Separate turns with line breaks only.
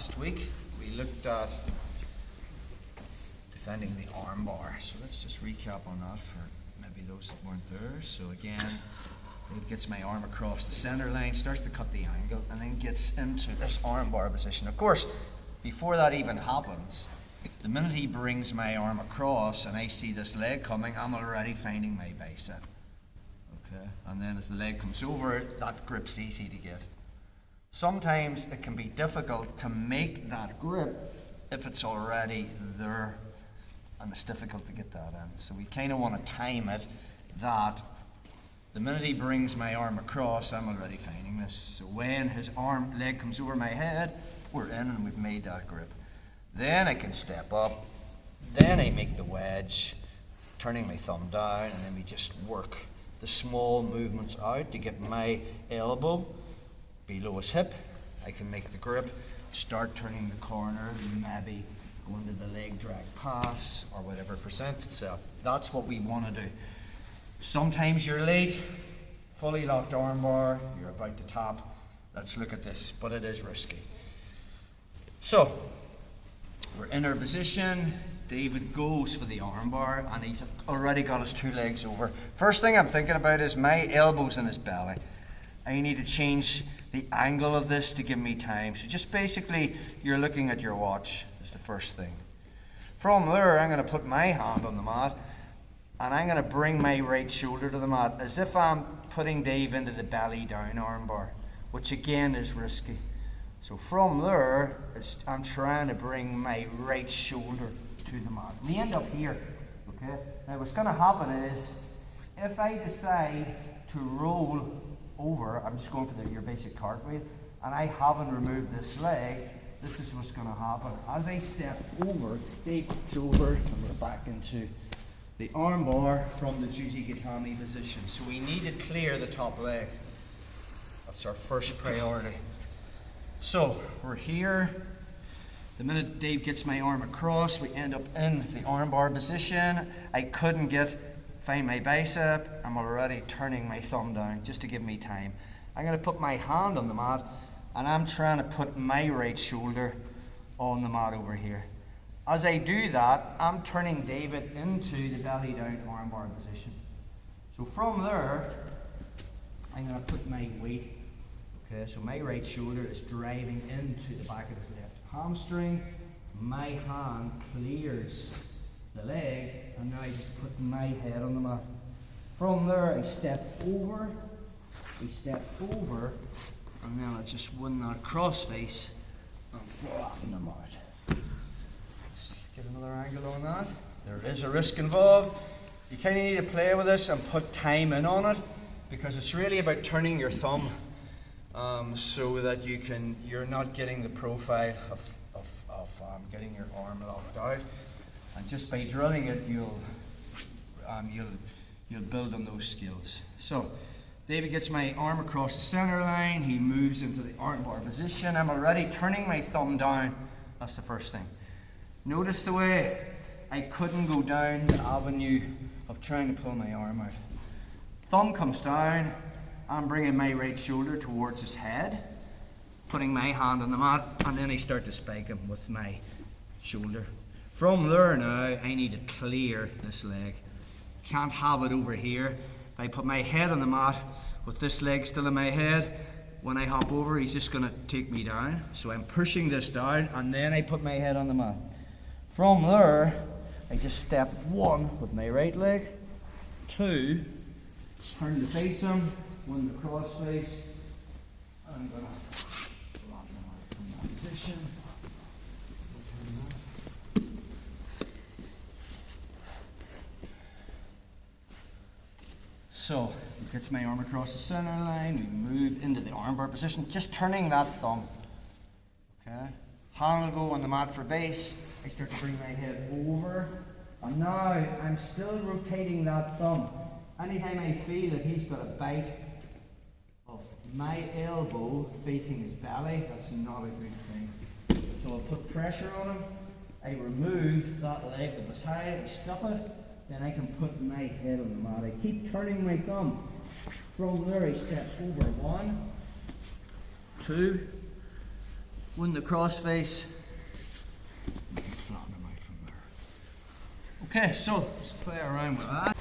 last week we looked at defending the armbar. So let's just recap on that for maybe those that weren't there. So again, Dave gets my arm across the center line, starts to cut the angle, and then gets into this armbar position. Of course, before that even happens, the minute he brings my arm across and I see this leg coming, I'm already finding my bicep. Okay, and then as the leg comes over, that grip's easy to get. Sometimes it can be difficult to make that grip if it's already there, and it's difficult to get that in. So we kind of want to time it that the minute he brings my arm across, I'm already finding this. So when his leg comes over my head, we're in and we've made that grip. Then I can step up, then I make the wedge, turning my thumb down, and then we just work the small movements out to get my elbow below his hip. I can make the grip, start turning the corner, maybe go into the leg drag pass or whatever presents itself. That's what we want to do. Sometimes you're late, fully locked armbar, you're about to tap. Let's look at this, but it is risky. So, we're in our position. David goes for the armbar and he's already got his two legs over. First thing I'm thinking about is my elbow's in his belly. I need to change the angle of this to give me time. So just basically, you're looking at your watch is the first thing. From there, I'm going to put my hand on the mat and I'm going to bring my right shoulder to the mat as if I'm putting Dave into the belly down armbar, which again is risky. So from there, I'm trying to bring my right shoulder to the mat. We end up here, okay? Now what's going to happen is, if I decide to roll over, I'm just going for your basic cartwheel, and I haven't removed this leg, this is what's going to happen. As I step over, Dave goes over, and we're back into the armbar from the Juicy Gatami position. So we need to clear the top leg. That's our first priority. So we're here. The minute Dave gets my arm across, we end up in the armbar position. I couldn't find my bicep. I'm already turning my thumb down just to give me time. I'm going to put my hand on the mat and I'm trying to put my right shoulder on the mat over here. As I do that, I'm turning David into the belly down armbar position. So from there, I'm going to put my weight. Okay, so my right shoulder is driving into the back of his left hamstring. My hand clears the leg, and now I just put my head on the mat. From there, I step over, and then I just win that cross face and flatten them out. Let's get another angle on that. There is a risk involved. You kind of need to play with this and put time in on it, because it's really about turning your thumb. So that you're not getting the profile of getting your arm locked out, and just by drilling it, you'll build on those skills. So, David gets my arm across the center line. He moves into the armbar position. I'm already turning my thumb down. That's the first thing. Notice the way I couldn't go down the avenue of trying to pull my arm out. Thumb comes down. I'm bringing my right shoulder towards his head, putting my hand on the mat, and then I start to spike him with my shoulder. From there now, I need to clear this leg. Can't have it over here. If I put my head on the mat with this leg still in my head, when I hop over, he's just going to take me down. So I'm pushing this down, and then I put my head on the mat. From there, I just step one with my right leg, two, turn to face him, win the cross face. I'm going to lock him out from that position. So, he gets my arm across the center line, we move into the armbar position, just turning that thumb. Okay? Hand will go on the mat for base. I start to bring my head over, and now I'm still rotating that thumb. Anytime I feel that he's got a bite of my elbow facing his belly, that's not a good thing. So I'll put pressure on him, I remove that leg that was high, I stuff it, then I can put my head on the mat. I keep turning my thumb. From there I step over 1, 2, Wouldn't the crossface. Flatten them out from there. Okay, so let's play around with that.